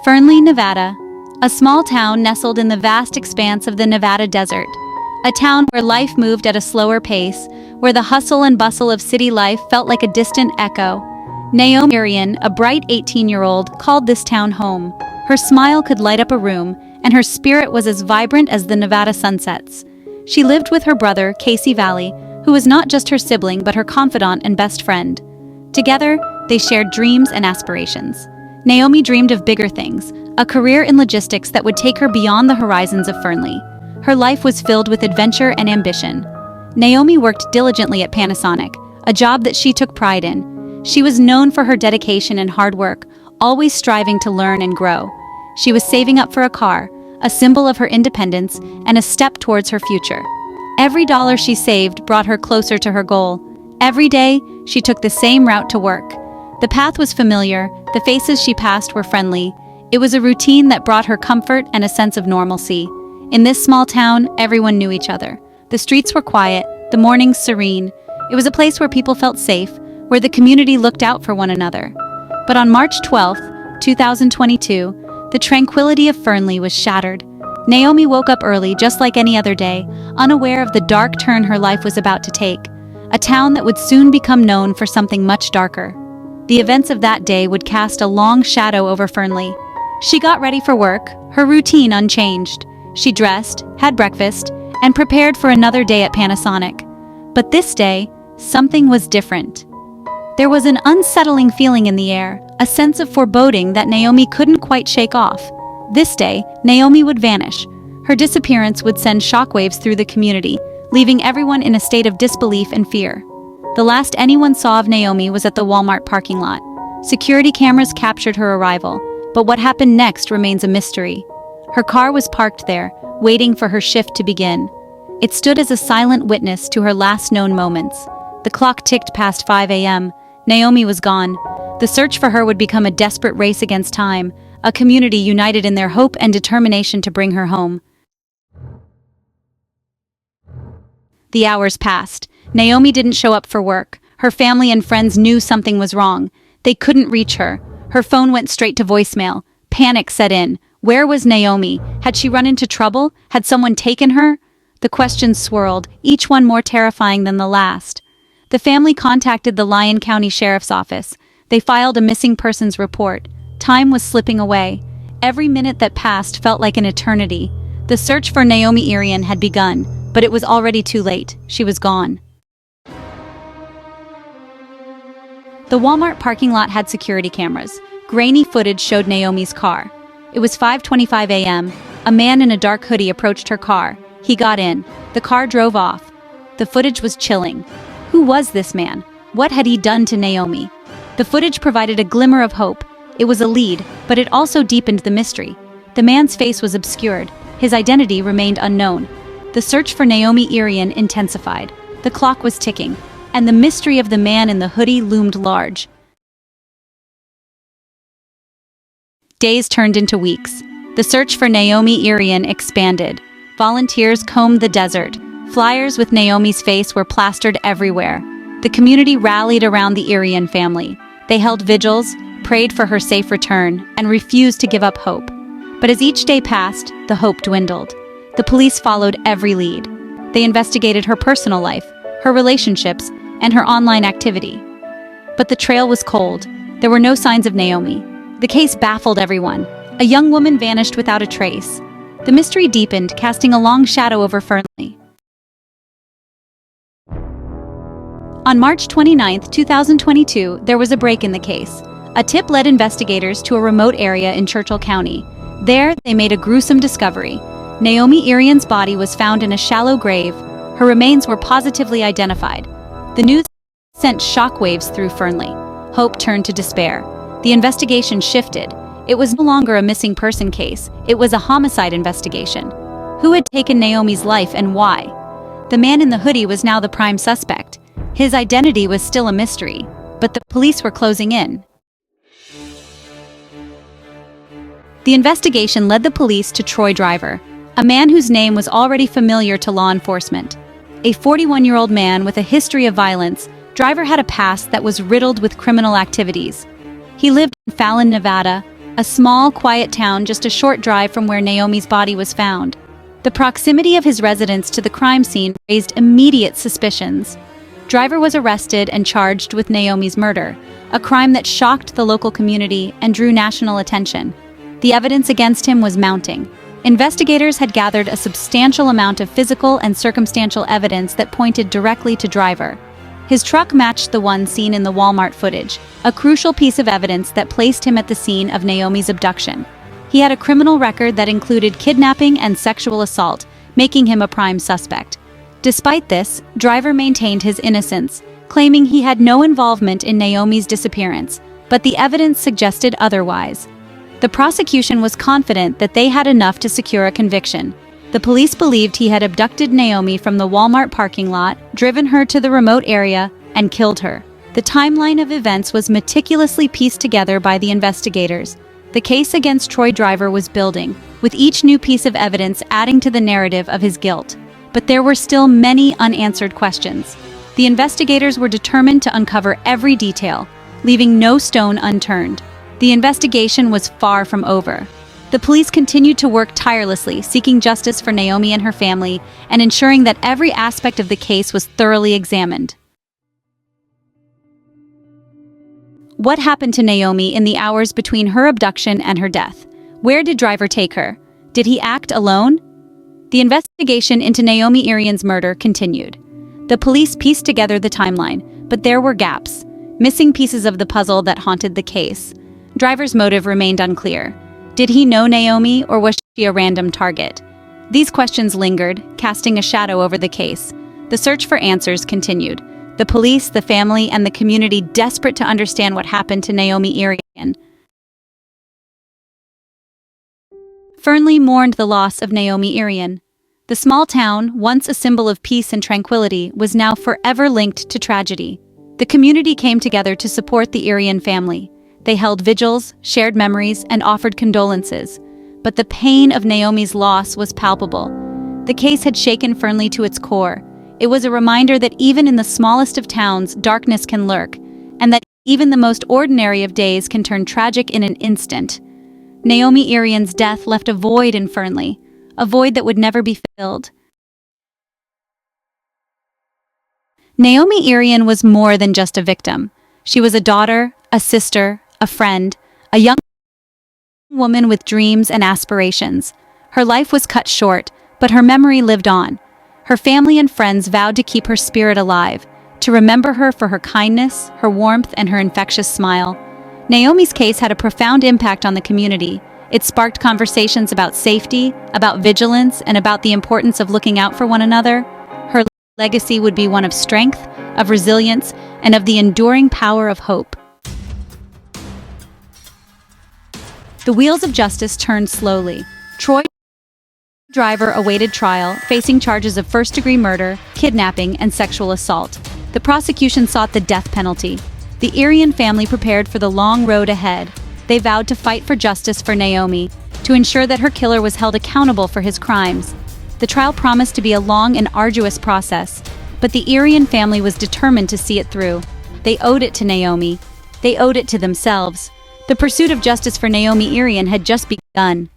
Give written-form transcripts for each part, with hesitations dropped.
Fernley, Nevada, a small town nestled in the vast expanse of the Nevada desert. A town where life moved at a slower pace, where the hustle and bustle of city life felt like a distant echo. Naomi Irion, a bright 18-year-old, called this town home. Her smile could light up a room, and her spirit was as vibrant as the Nevada sunsets. She lived with her brother, Casey Valley, who was not just her sibling but her confidant and best friend. Together, they shared dreams and aspirations. Naomi dreamed of bigger things, a career in logistics that would take her beyond the horizons of Fernley. Her life was filled with adventure and ambition. Naomi worked diligently at Panasonic, a job that she took pride in. She was known for her dedication and hard work, always striving to learn and grow. She was saving up for a car, a symbol of her independence and a step towards her future. Every dollar she saved brought her closer to her goal. Every day, she took the same route to work. The path was familiar, the faces she passed were friendly. It was a routine that brought her comfort and a sense of normalcy. In this small town, everyone knew each other. The streets were quiet, the mornings serene. It was a place where people felt safe, where the community looked out for one another. But on March 12, 2022, the tranquility of Fernley was shattered. Naomi woke up early just like any other day, unaware of the dark turn her life was about to take. A town that would soon become known for something much darker. The events of that day would cast a long shadow over Fernley. She got ready for work, her routine unchanged. She dressed, had breakfast, and prepared for another day at Panasonic. But this day, something was different. There was an unsettling feeling in the air, a sense of foreboding that Naomi couldn't quite shake off. This day, Naomi would vanish. Her disappearance would send shockwaves through the community, leaving everyone in a state of disbelief and fear. The last anyone saw of Naomi was at the Walmart parking lot. Security cameras captured her arrival, but what happened next remains a mystery. Her car was parked there, waiting for her shift to begin. It stood as a silent witness to her last known moments. The clock ticked past 5 a.m. Naomi was gone. The search for her would become a desperate race against time, a community united in their hope and determination to bring her home. The hours passed. Naomi didn't show up for work. Her family and friends knew something was wrong. They couldn't reach her. Her phone went straight to voicemail. Panic set in. Where was Naomi? Had she run into trouble? Had someone taken her? The questions swirled, each one more terrifying than the last. The family contacted the Lyon County Sheriff's Office. They filed a missing persons report. Time was slipping away. Every minute that passed felt like an eternity. The search for Naomi Irion had begun, but it was already too late. She was gone. The Walmart parking lot had security cameras. Grainy footage showed Naomi's car. It was 5:25 a.m. A man in a dark hoodie approached her car. He got in. The car drove off. The footage was chilling. Who was this man? What had he done to Naomi? The footage provided a glimmer of hope. It was a lead, but it also deepened the mystery. The man's face was obscured. His identity remained unknown. The search for Naomi Irion intensified. The clock was ticking, and the mystery of the man in the hoodie loomed large. Days turned into weeks. The search for Naomi Irion expanded. Volunteers combed the desert. Flyers with Naomi's face were plastered everywhere. The community rallied around the Irion family. They held vigils, prayed for her safe return, and refused to give up hope. But as each day passed, the hope dwindled. The police followed every lead. They investigated her personal life, her relationships, and her online activity. But the trail was cold. There were no signs of Naomi. The case baffled everyone. A young woman vanished without a trace. The mystery deepened, casting a long shadow over Fernley. On March 29, 2022, there was a break in the case. A tip led investigators to a remote area in Churchill County. There, they made a gruesome discovery. Naomi Irion's body was found in a shallow grave. Her remains were positively identified. The news sent shockwaves through Fernley. Hope turned to despair. The investigation shifted. It was no longer a missing person case. It was a homicide investigation. Who had taken Naomi's life and why? The man in the hoodie was now the prime suspect. His identity was still a mystery, but the police were closing in. The investigation led the police to Troy Driver, a man whose name was already familiar to law enforcement. A 41-year-old man with a history of violence, Driver had a past that was riddled with criminal activities. He lived in Fallon, Nevada, a small, quiet town just a short drive from where Naomi's body was found. The proximity of his residence to the crime scene raised immediate suspicions. Driver was arrested and charged with Naomi's murder, a crime that shocked the local community and drew national attention. The evidence against him was mounting. Investigators had gathered a substantial amount of physical and circumstantial evidence that pointed directly to Driver. His truck matched the one seen in the Walmart footage, a crucial piece of evidence that placed him at the scene of Naomi's abduction. He had a criminal record that included kidnapping and sexual assault, making him a prime suspect. Despite this, Driver maintained his innocence, claiming he had no involvement in Naomi's disappearance, but the evidence suggested otherwise. The prosecution was confident that they had enough to secure a conviction. The police believed he had abducted Naomi from the Walmart parking lot, driven her to the remote area, and killed her. The timeline of events was meticulously pieced together by the investigators. The case against Troy Driver was building, with each new piece of evidence adding to the narrative of his guilt. But there were still many unanswered questions. The investigators were determined to uncover every detail, leaving no stone unturned. The investigation was far from over. The police continued to work tirelessly, seeking justice for Naomi and her family, and ensuring that every aspect of the case was thoroughly examined. What happened to Naomi in the hours between her abduction and her death? Where did Driver take her? Did he act alone? The investigation into Naomi Irion's murder continued. The police pieced together the timeline, but there were gaps, missing pieces of the puzzle that haunted the case. Driver's motive remained unclear. Did he know Naomi, or was she a random target? These questions lingered, casting a shadow over the case. The search for answers continued. The police, the family, and the community desperate to understand what happened to Naomi Irion. Fernley mourned the loss of Naomi Irion. The small town, once a symbol of peace and tranquility, was now forever linked to tragedy. The community came together to support the Irion family. They held vigils, shared memories, and offered condolences. But the pain of Naomi's loss was palpable. The case had shaken Fernley to its core. It was a reminder that even in the smallest of towns, darkness can lurk, and that even the most ordinary of days can turn tragic in an instant. Naomi Irion's death left a void in Fernley, a void that would never be filled. Naomi Irion was more than just a victim. She was a daughter, a sister, a friend, a young woman with dreams and aspirations. Her life was cut short, but her memory lived on. Her family and friends vowed to keep her spirit alive, to remember her for her kindness, her warmth, and her infectious smile. Naomi's case had a profound impact on the community. It sparked conversations about safety, about vigilance, and about the importance of looking out for one another. Her legacy would be one of strength, of resilience, and of the enduring power of hope. The wheels of justice turned slowly. Troy Driver awaited trial, facing charges of first-degree murder, kidnapping, and sexual assault. The prosecution sought the death penalty. The Irion family prepared for the long road ahead. They vowed to fight for justice for Naomi, to ensure that her killer was held accountable for his crimes. The trial promised to be a long and arduous process, but the Irion family was determined to see it through. They owed it to Naomi. They owed it to themselves. The pursuit of justice for Naomi Irion had just begun.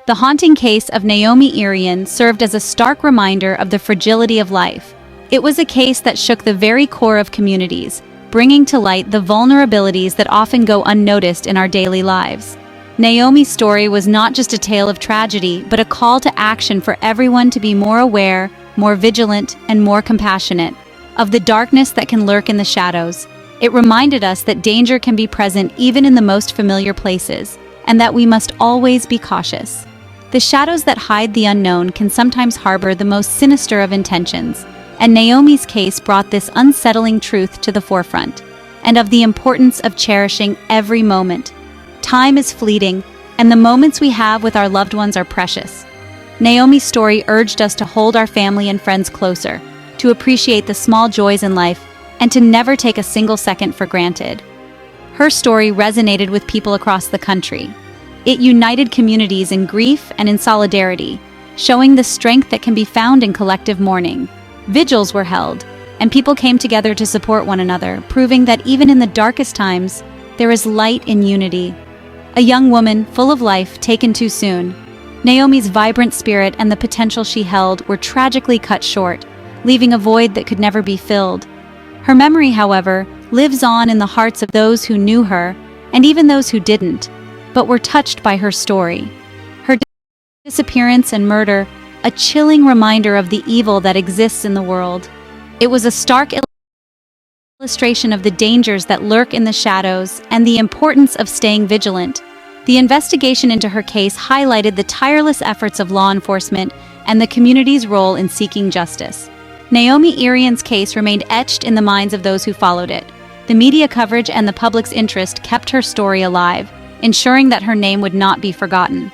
The haunting case of Naomi Irion served as a stark reminder of the fragility of life. It was a case that shook the very core of communities, bringing to light the vulnerabilities that often go unnoticed in our daily lives. Naomi's story was not just a tale of tragedy, but a call to action for everyone to be more aware, more vigilant, and more compassionate of the darkness that can lurk in the shadows. It reminded us that danger can be present even in the most familiar places, and that we must always be cautious. The shadows that hide the unknown can sometimes harbor the most sinister of intentions, and Naomi's case brought this unsettling truth to the forefront, and of the importance of cherishing every moment. Time is fleeting, and the moments we have with our loved ones are precious. Naomi's story urged us to hold our family and friends closer, to appreciate the small joys in life, and to never take a single second for granted. Her story resonated with people across the country. It united communities in grief and in solidarity, showing the strength that can be found in collective mourning. Vigils were held, and people came together to support one another, proving that even in the darkest times, there is light in unity. A young woman, full of life, taken too soon. Naomi's vibrant spirit and the potential she held were tragically cut short, leaving a void that could never be filled. Her memory, however, lives on in the hearts of those who knew her, and even those who didn't, but were touched by her story. Her disappearance and murder, a chilling reminder of the evil that exists in the world. It was a stark illustration of the dangers that lurk in the shadows and the importance of staying vigilant. The investigation into her case highlighted the tireless efforts of law enforcement and the community's role in seeking justice. Naomi Irion's case remained etched in the minds of those who followed it. The media coverage and the public's interest kept her story alive, ensuring that her name would not be forgotten.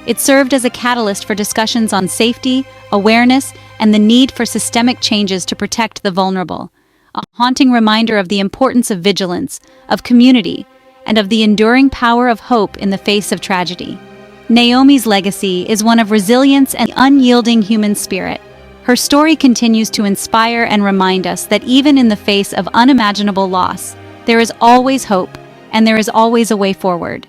It served as a catalyst for discussions on safety, awareness, and the need for systemic changes to protect the vulnerable. A haunting reminder of the importance of vigilance, of community, and of the enduring power of hope in the face of tragedy. Naomi's legacy is one of resilience and unyielding human spirit. Her story continues to inspire and remind us that even in the face of unimaginable loss, there is always hope, and there is always a way forward.